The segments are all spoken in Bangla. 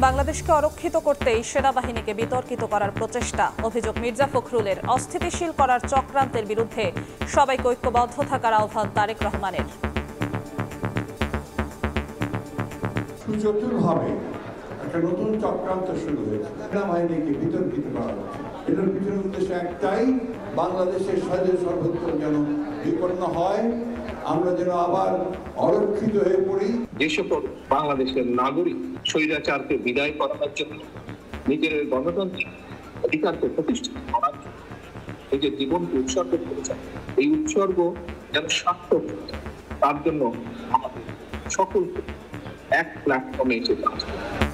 বাংলাদেশকে অরক্ষিত করতেই সেনাবাহিনীকে বিতর্কিত করার প্রচেষ্টা। অভিযোগ মির্জা ফখরুলের। অস্থিতিশীল করার চক্রান্তের বিরুদ্ধে সবাইকে ঐক্যবদ্ধ থাকার আহ্বান তারেক রহমানের। সুচতুরভাবে একটা নতুন চক্রান্ত শুরু হয়েছে, সেনাবাহিনীকে বিতর্কিত করা হচ্ছে। এটার পিছনে উদ্দেশ্য একটাই, বাংলাদেশের স্বাধীন সর্বত্র যেন বিপন্ন হয়, আমরা যেন আবার অরক্ষিত হয়ে পড়ি। যে সকল বাংলাদেশের নাগরিক স্বৈরাচারকে বিদায় করার জন্য, নিজের গণতান্ত্রিক অধিকারকে প্রতিষ্ঠিত করার জন্য নিজের জীবনকে উৎসর্গ করেছেন, এই উৎসর্গ যেন সার্থক তার জন্য আমাদের সকলকে এক প্ল্যাটফর্মে এসে কাজ করতে হবে।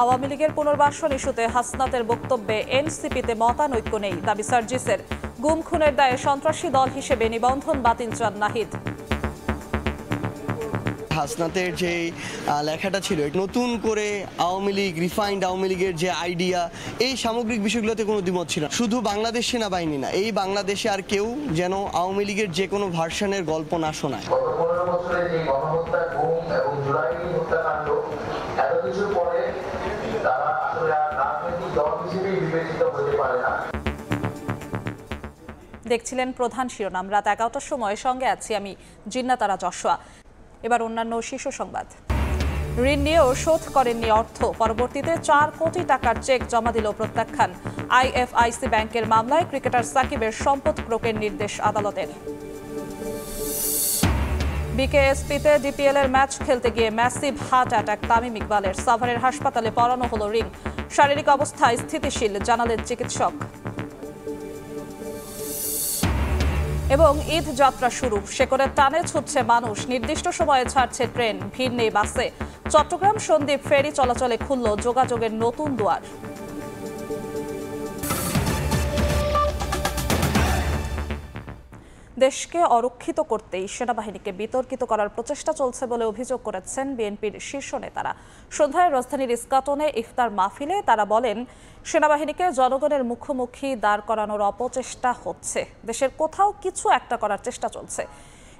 আওয়ামী লীগের পুনর্বাসন ইস্যুতে হাসনাতের বক্তব্যে এনসিপিতে মতানৈক্য নেই, দাবি সার্জিসের। গুম খুনের দায়ে সন্ত্রাসী দল হিসেবে নিবন্ধন বাতিল চান নাহিদ। হাসনাতের যে লেখাটা ছিল, নতুন করে আওয়ামী লীগ, রিফাইন্ড আওয়ামী লীগের যে আইডিয়া, এই সামগ্রিক বিষয়গুলোতে কোনো দ্বিমত ছিল না। শুধু বাংলাদেশ সেনাবাহিনী না, এই বাংলাদেশে আর কেউ যেন আওয়ামী লীগের যে কোনো ভার্সনের গল্প না শোনায়। গত 15 বছরে যে গণহত্যা, গুম এবং জুলাই হত্যাকাণ্ড, এত কিছুর পরে তারা আসলে আর রাজনৈতিক দল হিসেবে বিবেচিত হতে পারে না। দেখছিলেন প্রধান শিরোনাম। রাত 11টার সময় সঙ্গে আছি আমি জিন্নাতারা যশোয়া। এবার অন্যান্য শীর্ষ সংবাদ। ঋণ নিয়েও শোধ করেননি অর্থ, পরবর্তীতে 4 কোটি টাকার চেক জমা দিল প্রত্যাখ্যান। আইএফআইসি ব্যাংকের মামলায় ক্রিকেটার সাকিবের সম্পদ ক্রোকের নির্দেশ আদালতের। বিকেএসপিতে ডিপিএল এর ম্যাচ খেলতে গিয়ে ম্যাসিভ হার্ট অ্যাটাক তামিম ইকবালের। সাভারের হাসপাতালে পড়ানো হলো রিং। শারীরিক অবস্থা স্থিতিশীল জানালেন চিকিৎসক। এবং ঈদ যাত্রা শুরু, শেকড়ের টানে ছুটছে মানুষ, নির্দিষ্ট সময়ে ছাড়ছে ট্রেন, ভিড় নেই বাসে। চট্টগ্রাম সন্দ্বীপ ফেরি চলাচলে খুলল যোগাযোগের নতুন দুয়ার। দেশকে অরক্ষিত করতেই সেনাবাহিনীকে বিতর্কিত করার প্রচেষ্টা চলছে বলে অভিযোগ করেছেন বিএনপির শীর্ষ নেতারা। সন্ধ্যায় রাজধানীর ইস্কাটনে ইফতার মাহফিলে তারা বলেন, সেনাবাহিনীকে জনগণের মুখোমুখি দাঁড় করানোর অপচেষ্টা হচ্ছে, দেশের কোথাও কিছু একটা করার চেষ্টা চলছে।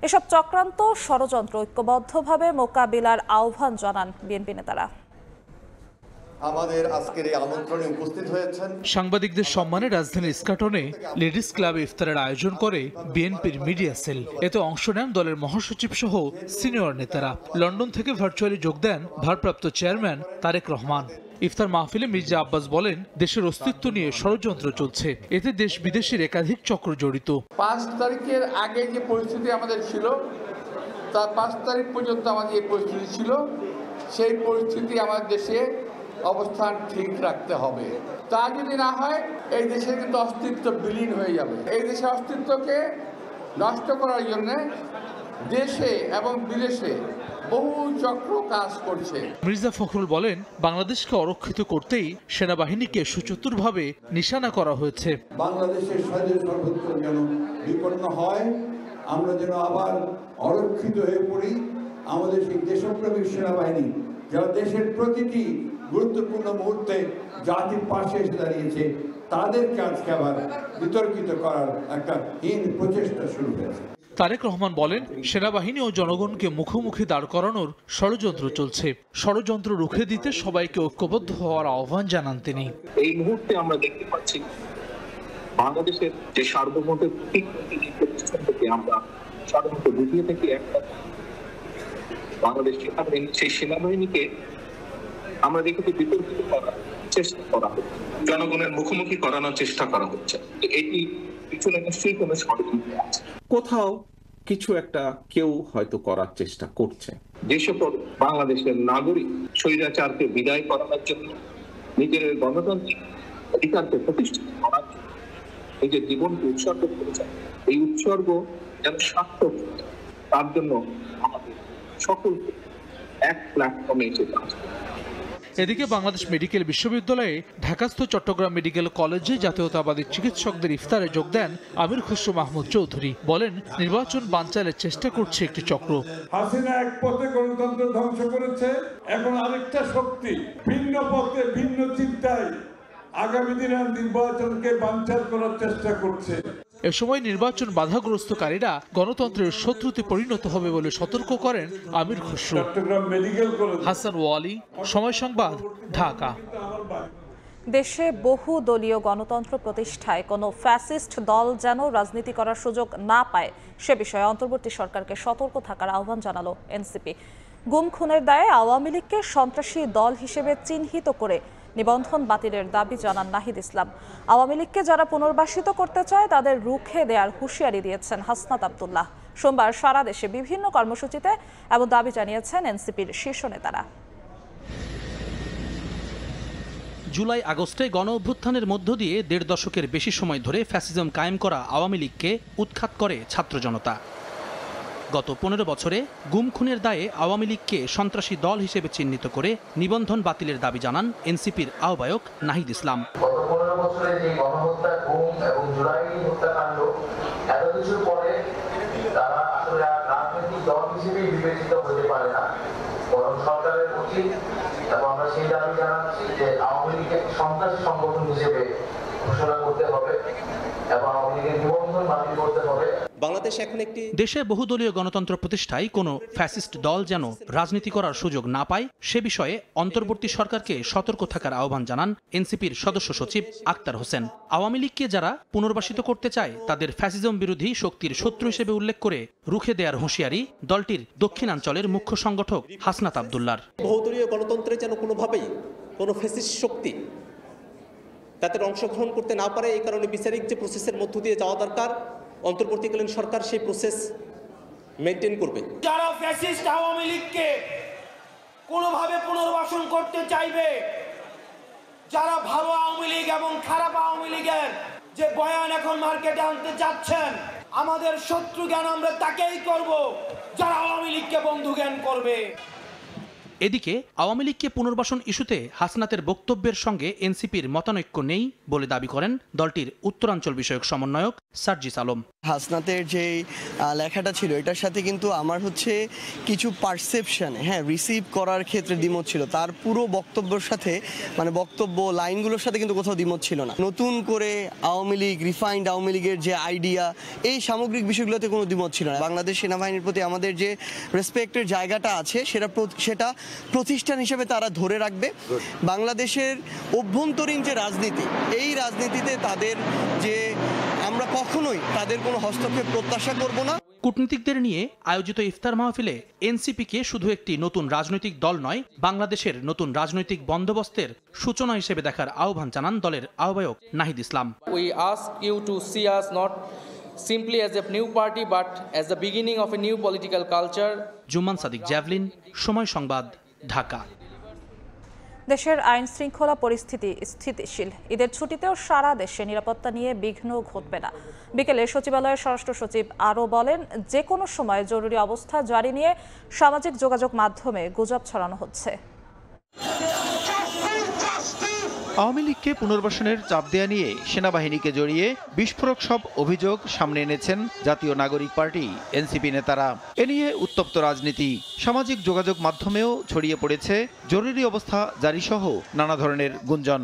এসব চক্রান্ত, ষড়যন্ত্র ঐক্যবদ্ধভাবে মোকাবিলার আহ্বান জানান বিএনপি নেতারা। আমাদের আজকের এই আমন্ত্রণে উপস্থিত হয়েছেন। সাংবাদিকদের সম্মানে রাজধানীর ইস্কাটনে লেডিস ক্লাবে ইফতারের আয়োজন করে বিএনপির মিডিয়া সেল। এতে অংশ নেন দলের মহাসচিব সহ সিনিয়র নেতারা। লন্ডন থেকে ভার্চুয়ালি যোগ দেন ভারপ্রাপ্ত চেয়ারম্যান তারেক রহমান। ইফতার মাহফিলে মির্জা আব্বাস বলেন, দেশের অস্তিত্ব নিয়ে ষড়যন্ত্র চলছে, এতে দেশ বিদেশের একাধিক চক্র জড়িত। 5 তারিখের আগে যে পরিস্থিতি আমাদের ছিল, তার 5 তারিখ পর্যন্ত আমাদের যে পরিস্থিতি ছিল, সেই পরিস্থিতি আমাদের দেশে অবস্থান ঠিক রাখতে হবে। তা যদি না হয়, এই দেশের কিন্তু অস্তিত্ব বিলীন হয়ে যাবে। এই দেশের অস্তিত্বকে নষ্ট করার জন্য দেশে এবং বিদেশে বহু চক্র কাজ করছে। মির্জা ফখরুল বলেন, বাংলাদেশকে অরক্ষিত করতেই সেনাবাহিনীকে সুচতুরভাবে নিশানা করা হয়েছে। বাংলাদেশের স্বাধীন সর্বত্র যেন বিপন্ন হয়, আমরা যেন আবার অরক্ষিত হয়ে পড়ি। আমাদের সেই দেশপ্রেমিক সেনাবাহিনী যারা দেশের প্রতিটি গুরুত্বপূর্ণ মুহূর্তে জাতির পাশে এসে দাঁড়িয়েছে, তাদেরকে আজকে আবার বিতর্কিত করার একটা হীন প্রচেষ্টা শুরু হয়েছে। তারেক রহমান বলেন, সেনাবাহিনী ও জনগণকে মুখোমুখি দাঁড় করানোর ষড়যন্ত্র চলছে। ষড়যন্ত্র রুখে দিতে সবাইকে ঐক্যবদ্ধ হওয়ার আহ্বান জানান তিনি। এই মুহূর্তে আমরা দেখতে পাচ্ছি বাংলাদেশের যে সার্বভৌমত্ব প্রতিষ্ঠান থেকে আমরা সাধারণত দ্বিতীয় থেকে একটা বাংলাদেশ সেনাবাহিনী, সেই সেনাবাহিনীকে আমরা দেখেছি বিতর্কিত করার চেষ্টা করা হচ্ছে, জনগণের মুখোমুখি করানোর চেষ্টা করা হচ্ছে। এটি পিছনে নিশ্চয়ই কোনো ষড়যন্ত্র আছে, কোথাও কিছু একটা কেউ হয়তো করার চেষ্টা করছে। যে সকল বাংলাদেশের নাগরিক স্বৈরাচারকে বিদায় করার জন্য, নিজের গণতান্ত্রিক অধিকারকে প্রতিষ্ঠিত করার জন্য নিজের জীবনকে উৎসর্গ করেছেন, এই উৎসর্গ যেন সার্থক তার জন্য আমাদের সকলকে এক প্ল্যাটফর্মে এসে কাজ করতে হবে। এদিকে বাংলাদেশ মেডিকেল বিশ্ববিদ্যালয়ে ঢাকাস্থ চট্টগ্রাম মেডিকেল কলেজে জাতীয়তাবাদী চিকিৎসকদের ইফতারে যোগ দেন আমির খসরু মাহমুদ চৌধুরী। বলেন, নির্বাচন বানচালের চেষ্টা করছে একটি চক্র। হাসিনা এক পথে গণতন্ত্র ধ্বংস করেছে, এখন আরেকটা শক্তি ভিন্ন পথে, ভিন্ন চিন্তায় আগামী দিনের নির্বাচনকে বানচাল করার চেষ্টা করছে। এ সময় নির্বাচন বাধাগ্রস্তকারীরা গণতন্ত্রের শত্রুতে পরিণত হবে বলে সতর্ক করেন আমির খসরু। হাসান ওয়ালি, সময় সংবাদ, ঢাকা। দেশে বহু দলীয় গণতন্ত্র প্রতিষ্ঠায় কোনো ফ্যাসিস্ট দল যেন রাজনীতি করার সুযোগ না পায় সে বিষয়ে অন্তর্বর্তী সরকারকে সতর্ক থাকার আহ্বান জানালো এনসিপি। গুম খুনের দায়ে আওয়ামী লীগকে সন্ত্রাসী দল হিসেবে চিহ্নিত করে নিবন্ধন বাতিলের দাবি জানান নাহিদ ইসলাম। আওয়ামী লীগকে যারা পুনর্বাসিত করতে চায় তাদের রুখে দেওয়ার হুঁশিয়ারি দিয়েছেন হাসনাত আব্দুল্লাহ। সোমবার সারা দেশে বিভিন্ন কর্মসূচিতে এমন দাবি জানিয়েছেন এনসিপির শীর্ষ নেতারা। জুলাই আগস্টে গণ অভ্যুত্থানের মধ্য দিয়ে ১.৫ দশকের বেশি সময় ধরে ফ্যাসিজম কায়েম করা আওয়ামী লীগকে উৎখাত করে ছাত্র জনতা। গত ১৫ বছরে গুম খুনের দায়ে আওয়ামী লীগকে সন্ত্রাসী দল হিসেবে চিহ্নিত করে নিবন্ধন বাতিলের দাবি জানান এনসিপির আহ্বায়ক নাহিদ ইসলাম। গত 15 বছরে যে গণহত্যা, গুম এবং জুলাই হত্যাকাণ্ড, এত কিছুর পরে তারা আসলে আর রাজনৈতিক দল হিসেবে বিবেচিত হতে পারে না, বরং সরকারের উচিত, এবং আমরা সেই দাবি জানাচ্ছি যে আওয়ামী লীগকে সন্ত্রাসী সংগঠন হিসেবে ঘোষণা করতে হবে এবং আওয়ামী লীগের নিবন্ধন বাতিল করতে হবে। বাংলাদেশ এখন একটি দেশে বহুদলীয় গণতন্ত্র প্রতিষ্ঠায় কোনো ফ্যাসিস্ট দল যেন রাজনীতি করার সুযোগ না পায় সে বিষয়ে অন্তর্বর্তী সরকারকে সতর্ক থাকার আহ্বান জানান এনসিপির সদস্য সচিব আক্তার হোসেন। আওয়ামী লীগকে যারা পুনর্বাসিত করতে চায় তাদের ফ্যাসিজম বিরোধী শক্তির শত্রু হিসেবে উল্লেখ করে রুখে দেওয়ার হুঁশিয়ারি দলটির দক্ষিণাঞ্চলের মুখ্য সংগঠক হাসনাত আব্দুল্লাহর। বহুদলীয় গণতন্ত্রে যেন কোনোভাবেই কোনো ফ্যাসিস্ট শক্তি তাদের অংশগ্রহণ করতে না পারে, এই কারণে বিচারিক যে প্রসেসের মধ্য দিয়ে যাওয়া দরকার, অন্তর্বর্তীকালীন সরকার সেই প্রসেস মেনটেন করবে। যারা ফ্যাসিস্ট আওয়ামী লীগকে কোনোভাবে পুনর্বাসন করতে চাইবে, যারা ভালো আওয়ামী লীগ এবং খারাপ আওয়ামী লীগের যে বয়ান এখন মার্কেটে আনতে চাচ্ছেন, আমাদের শত্রু জ্ঞান আমরা তাকেই করব যারা আওয়ামী লীগকে বন্ধু জ্ঞান করবে। এদিকে আওয়ামী লীগকে পুনর্বাসন ইস্যুতে হাসনাতের বক্তব্যের সঙ্গে এনসিপির মতানৈক্য নেই বলে দাবি করেন দলটির উত্তরাঞ্চল বিষয়ক সমন্বয়ক সার্জিস আলম। হাসনাতের যে লেখাটা ছিল এটার সাথে কিন্তু আমার কিছু পারসেপশনে রিসিভ করার ক্ষেত্রে দ্বিমত ছিল, তার পুরো বক্তব্যের সাথে বক্তব্য লাইনগুলোর সাথে কিন্তু কোথাও দ্বিমত ছিল না। নতুন করে আওয়ামী লীগ, রিফাইন্ড আওয়ামী লীগের যে আইডিয়া, এই সামগ্রিক বিষয়গুলোতে কোনো দ্বিমত ছিল না। বাংলাদেশ সেনাবাহিনীর প্রতি আমাদের যে রেসপেক্টের জায়গাটা আছে সেটা প্রতিষ্ঠান হিসেবে তারা ধরে রাখবে। বাংলাদেশের অভ্যন্তরীণ যে রাজনীতি, এই রাজনীতিতে তাদের যে আমরা কখনোই তাদের কোনো হস্তক্ষেপ প্রত্যাশা করব না। কূটনীতিকদের নিয়ে আয়োজিত ইফতার মাহফিলে এনসিপিকে শুধু একটি নতুন রাজনৈতিক দল নয়, বাংলাদেশের নতুন রাজনৈতিক বন্দোবস্তের সূচনা হিসেবে দেখার আহ্বান জানান দলের আহ্বায়ক Nahid Islam. We ask you to see us not simply as a new party but as the beginning of a new political culture. Jumman Sadiq, জ্যাভলিন, সময় সংবাদ, ঢাকা। দেশের আইন শৃঙ্খলা পরিস্থিতি স্থিতিশীল। ঈদের ছুটিতেও সারা দেশে নিরাপত্তা নিয়ে বিঘ্ন ঘটবে না। বিকেলে সচিবালয়ের স্বরাষ্ট্র সচিব আরও বলেন, যে কোনো সময় জরুরি অবস্থা জারি নিয়ে সামাজিক যোগাযোগ মাধ্যমে গুজব ছড়ানো হচ্ছে। আওয়ামী লীগকে পুনর্বাসনের চাপ দেয়া নিয়ে সেনাবাহিনীকে জড়িয়ে বিস্ফোরক সব অভিযোগ সামনে এনেছেন জাতীয় নাগরিক পার্টি এনসিপি নেতারা। এ নিয়ে উত্তপ্ত রাজনীতি, সামাজিক যোগাযোগ মাধ্যমেও ছড়িয়ে পড়েছে জরুরি অবস্থা জারি সহ নানা ধরনের গুঞ্জন।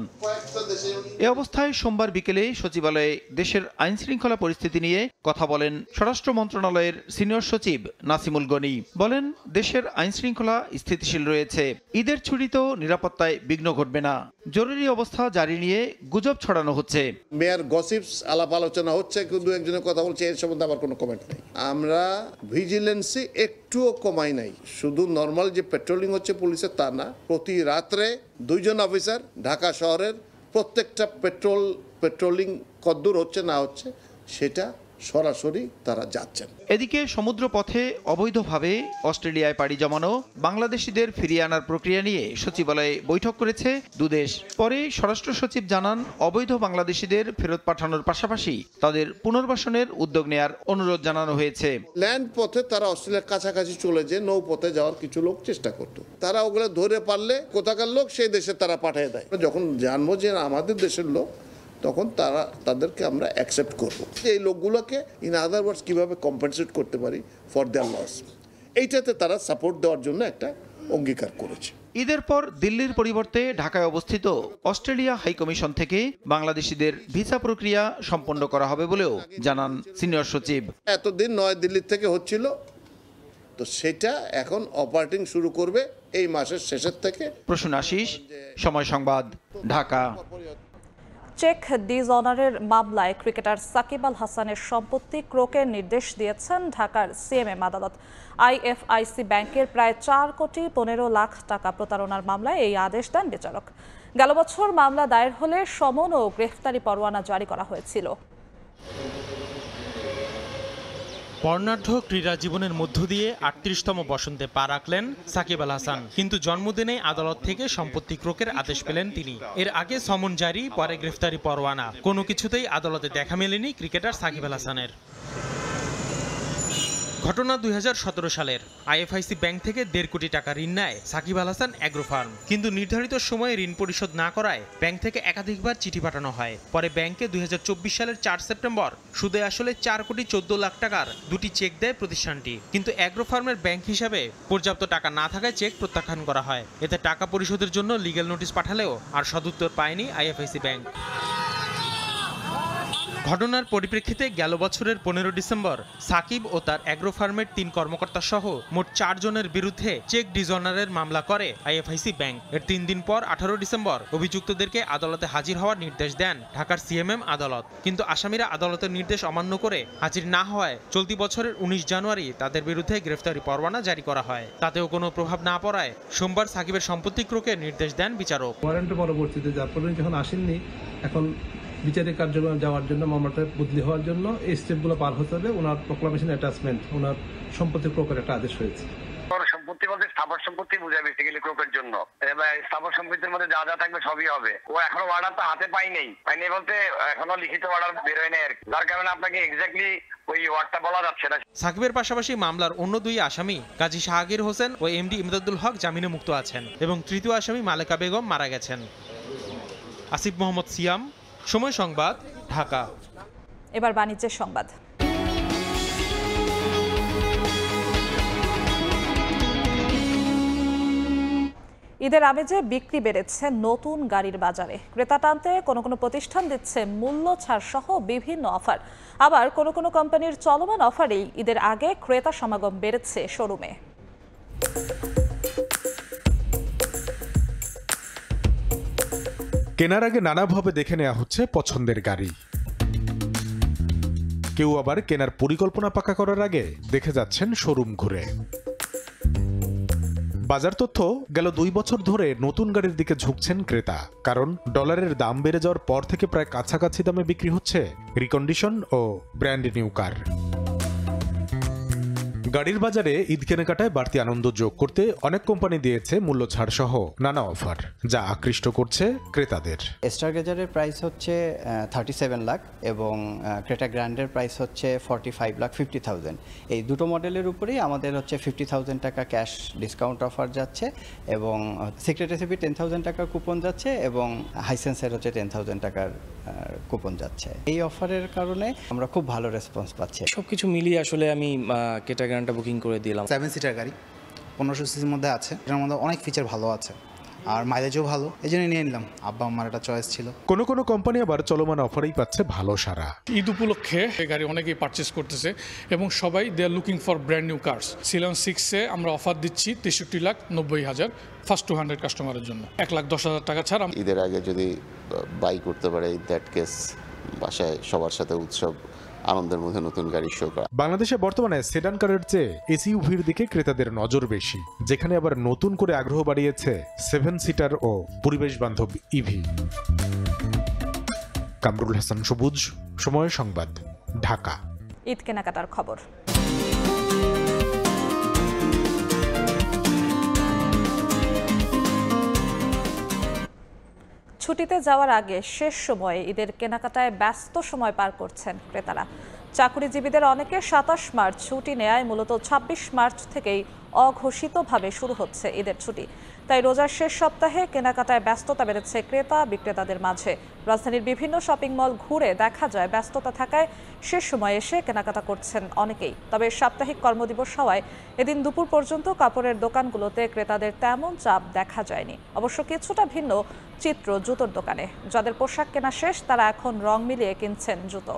এ অবস্থায় সোমবার বিকেলে সচিবালয়ে দেশের আইন শৃঙ্খলা পরিস্থিতি নিয়ে কথা বলেন স্বরাষ্ট্র মন্ত্রণালয়ের সিনিয়র সচিব নাসিমুল গনি। বলেন, দেশের আইন শৃঙ্খলা স্থিতিশীল রয়েছে, ঈদের ছুটিতেও নিরাপত্তায় বিঘ্ন ঘটবে না। জরুরি অবস্থা জারি নিয়ে গুজব ছড়ানো হচ্ছে। মেয়ার গসিপস আলাপ আলোচনা হচ্ছে, কিন্তু একজনের কথা বলছে, এর সম্বন্ধে আমার কোনো কমেন্ট নেই। আমরা ভিজিলেন্সি একটুও কমাই নাই, শুধু নর্মাল যে পেট্রোলিং হচ্ছে পুলিশের তা না, প্রতি রাত্রে 2 জন অফিসার ঢাকা শহরের প্রত্যেকটা পেট্রোলিং কদ্দূর হচ্ছে না হচ্ছে সেটা সরাসরি তারা যাচ্ছেন। এদিকে সমুদ্র পথে অবৈধভাবে অস্ট্রেলিয়ায় পাড়ি জমানো বাংলাদেশিদের ফিরিয়ে আনার প্রক্রিয়া নিয়ে সচিবালয়ে বৈঠক করেছে দুদেশ। পরে স্বরাষ্ট্র সচিব জানান, অবৈধ বাংলাদেশিদের ফেরত পাঠানোর পাশাপাশি তাদের পুনর্বাসনের উদ্যোগ নেয়ার অনুরোধ জানানো হয়েছে। ল্যান্ড পথে তারা অস্ট্রেলিয়ার কাছাকাছি চলে যেয়ে নৌপথে যাওয়ার কিছু লোক চেষ্টা করত, তারা ওগুলো ধরে পারলে কোথাকার লোক সেই দেশে তারা পাঠিয়ে দেয়। যখন জানবো যে আমাদের দেশের লোক, তখন তাদেরকে আমরা অ্যাকসেপ্ট করব। এই লোকগুলোকে ইন আদার ওয়ার্ডস কীভাবে কম্পেনসেট করতে পারি ফর দেয়ার লস, এইটাতে তারা সাপোর্ট দেওয়ার জন্য একটা অঙ্গীকার করেছে। ঈদের পর দিল্লির পরিবর্তে ঢাকায় অবস্থিত অস্ট্রেলিয়া হাইকমিশন থেকে বাংলাদেশিদের ভিসা প্রক্রিয়া সম্পন্ন করা হবে বলেও জানান সিনিয়র সচিব। এতদিন দিল্লি থেকে হচ্ছিল, তো সেটা এখন অপারেটিং শুরু করবে এই মাসের শেষের থেকে। প্রসূন আশিস, সময় সংবাদ, ঢাকা। চেক ডিসঅনারের মামলায় ক্রিকেটার সাকিব আল হাসানের সম্পত্তি ক্রোকের নির্দেশ দিয়েছেন ঢাকার সিএমএম আদালত। আইএফআইসি ব্যাংকের প্রায় 4 কোটি 15 লাখ টাকা প্রতারণার মামলায় এই আদেশ দেন বিচারক। গেল বছর মামলা দায়ের হলে সমন ও গ্রেফতারি পরোয়ানা জারি করা হয়েছিল। বর্ণাঢ্য ক্রীড়া জীবনের মধ্য দিয়ে ৩৮তম বসন্তে পা রাখলেন সাকিব আল হাসান, কিন্তু জন্মদিনে আদালত থেকে সম্পত্তি ক্রোকের আদেশ পেলেন তিনি। এর আগে সমন জারি, পরে গ্রেফতারি পরোয়ানা, কোনো কিছুতেই আদালতে দেখা মেলেনি ক্রিকেটার সাকিব আল হাসানের। ঘটনা 2017 সালের। আইএফআইসি ব্যাংক থেকে 1.5 কোটি টাকা ঋণ নেয় সাকিব আল হাসান অ্যাগ্রো ফার্ম, কিন্তু নির্ধারিত সময়ে ঋণ পরিশোধ না করায় ব্যাংক থেকে একাধিকবার চিঠি পাঠানো হয়। পরে ব্যাংকে 2024 সালের 4 সেপ্টেম্বর সুদে আসলে 4 কোটি 14 লাখ টাকার 2টি চেক দেয় প্রতিষ্ঠানটি, কিন্তু অ্যাগ্রো ফার্মের ব্যাংক হিসাবে পর্যাপ্ত টাকা না থাকায় চেক প্রত্যাখ্যান করা হয়। এতে টাকা পরিশোধের জন্য লিগ্যাল নোটিশ পাঠালেও আর সদুত্তর পায়নি আইএফআইসি ব্যাংক। ঘটনার পরিপ্রেক্ষিতে গেল বছরের 15 ডিসেম্বর সাকিব ও তার অ্যাগ্রো ফার্মের 3 কর্মকর্তা সহ মোট 4 জনের বিরুদ্ধে চেক ডিসঅনারের মামলা করে আইএফআইসি ব্যাংক। এর 3 দিন পর 18 ডিসেম্বর অভিযুক্তদেরকে আদালতে হাজির হওয়ার নির্দেশ দেন ঢাকার সিএমএম আদালত, কিন্তু আসামিরা আদালতের নির্দেশ অমান্য করে হাজির না হওয়ায় চলতি বছরের 19 জানুয়ারি তাদের বিরুদ্ধে গ্রেফতারি পরোয়ানা জারি করা হয়। তাতেও কোনো প্রভাব না পড়ায় সোমবার সাকিবের সম্পত্তি ক্রোকের নির্দেশ দেন বিচারক। ওয়ারেন্টের পরবর্তীতে যখন আসেননি, এখন বিচারিক কার্যক্রমে যাওয়ার জন্য, মামলাটা বদলি হওয়ার জন্য এই স্টেপগুলো পার হতে হবে। ওনার প্রোক্লামেশন অ্যাটাচমেন্ট, ওনার সম্পত্তি ক্রোকের একটা আদেশ হয়েছে। সম্পত্তি বলতে স্থাবর সম্পত্তি বোঝায় বেসিক্যালি ক্রোকের জন্য। স্থাবর সম্পত্তির মধ্যে যা যা থাকবে সবই হবে। ও এখনো অর্ডার তো হাতে পাইনি বলতে এখনো লিখিত অর্ডার বের হয় নাই আর কি, যার কারণে আপনাকে এক্স্যাক্টলি ওই ওয়ার্ডটা বলা যাচ্ছে না। সাকিবের পাশাপাশি মামলার অন্য 2 আসামি কাজী শাহগীর হোসেন ও এমডি ইমদাদুল হক জামিনে মুক্ত আছেন এবং তৃতীয় আসামি মালেকা বেগম মারা গেছেন। আসিফ মোহাম্মদ সিয়াম, সময় সংবাদ, ঢাকা। এবার বাণিজ্যের সংবাদ। ঈদের আমেজে বিক্রি বেড়েছে নতুন গাড়ির বাজারে। ক্রেতা টানতে কোনো প্রতিষ্ঠান দিচ্ছে মূল্য ছাড় সহ বিভিন্ন অফার, আবার কোনো কোম্পানির চলমান অফারেই ঈদের আগে ক্রেতা সমাগম বেড়েছে শোরুমে। কেনার আগে নানাভাবে দেখে নেওয়া হচ্ছে পছন্দের গাড়ি। কেউ আবার কেনার পরিকল্পনা পাকা করার আগে দেখে যাচ্ছেন শোরুম ঘুরে। বাজার তথ্য, গেল 2 বছর ধরে নতুন গাড়ির দিকে ঝুঁকছেন ক্রেতা, কারণ ডলারের দাম বেড়ে যাওয়ার পর থেকে প্রায় কাছাকাছি দামে বিক্রি হচ্ছে রিকন্ডিশন ও ব্র্যান্ড নিউ কার। গাড়ির বাজারে ঈদ কেনাকাটায় বাড়তি আনন্দ যোগ করতে অনেক কোম্পানি দিয়েছে মূল্য ছাড় সহ নানা অফার, যা আকৃষ্ট করছে ক্রেতাদের। স্টারগেজারের প্রাইস হচ্ছে 37 লাখ এবং ক্রেটা গ্র্যান্ডের প্রাইস হচ্ছে 45,50,000। এই দুটো মডেলের উপরেই আমাদের হচ্ছে 50,000 টাকা ক্যাশ ডিসকাউন্ট অফার যাচ্ছে এবং সিক্রেট রেসিপি 10,000 টাকার কুপন যাচ্ছে এবং হাইসেন্সের হচ্ছে 10,000 টাকার কুপন যাচ্ছে। এই অফারের কারণে আমরা খুব ভালো রেসপন্স পাচ্ছি। সবকিছু মিলিয়ে আসলে আমি ক্রেটা গ্র্যান্ডটা বুকিং করে দিলাম। 7 সিটার গাড়ি, 1500 সিসির মধ্যে আছে। এটার মধ্যে অনেক ফিচার ভালো আছে আর মাইলেজও ভালো, এই জন্য নিয়ে নিলাম। আব্বা আমার একটা চয়েস ছিল। কোনো কোম্পানি আবার চলমান অফারেই পাচ্ছে ভালো সারা। ঈদ উপলক্ষে এই গাড়ি অনেকেই পারচেস করতেছে এবং সবাই they are looking for brand new cars. সিলন 6-এ আমরা অফার দিচ্ছি 63,90,000 ফার্স্ট 200 কাস্টমারের জন্য, 1,10,000 টাকা ছাড়। ঈদের আগে যদি বাই করতে পারে, দ্যাট কেস বাসায় সবার সাথে উৎসব আনন্দের মধ্যে নতুন গাড়ি শো করা। বাংলাদেশে বর্তমানে সেডান কারের চেয়ে এসইউভির দিকে ক্রেতাদের নজর বেশি, যেখানে আবার নতুন করে আগ্রহ বাড়িয়েছে 7 সিটার ও পরিবেশ বান্ধব ইভি। কামরুল হাসান সবুজ, সময় সংবাদ, ঢাকা। ঈদ কেনাকাটার খবর। ছুটিতে যাওয়ার আগে শেষ সময়ে ঈদের কেনাকাটায় ব্যস্ত সময় পার করছেন ক্রেতারা। চাকরিজীবীদের অনেকে 27 মার্চ ছুটি নেয়। মূলত 26 মার্চ থেকেই অঘোষিতভাবে শুরু হচ্ছে ঈদের ছুটি। তাই রোজার শেষ সপ্তাহে কেনাকাটায় ব্যস্ততা বেড়েছে ক্রেতা বিক্রেতাদের মাঝে। রাজধানীর বিভিন্ন শপিং মল ঘুরে দেখা যায় ব্যস্ততা থাকায় শেষ সময় এসে কেনাকাটা করছেন অনেকেই। তবে সাপ্তাহিক কর্মদিবস হওয়ায় এদিন দুপুর পর্যন্ত কাপড়ের দোকানগুলোতে ক্রেতাদের তেমন চাপ দেখা যায়নি। অবশ্য কিছুটা ভিন্ন চিত্র জুতোর দোকানে। যাদের পোশাক কেনা শেষ তারা এখন রং মিলিয়ে কিনছেন জুতো।